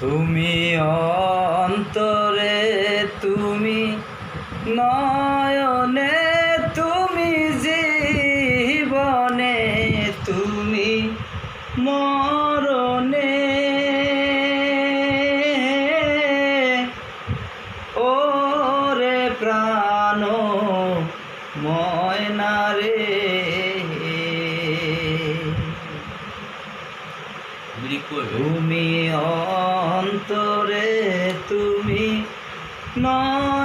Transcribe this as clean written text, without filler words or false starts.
তুমি অন্তরে, তুমি নয়নে, তুমি জীবনে, তুমি মরণে। ওরে প্রাণ ময়না রে, তুমি অন্তরে, তুমি নয়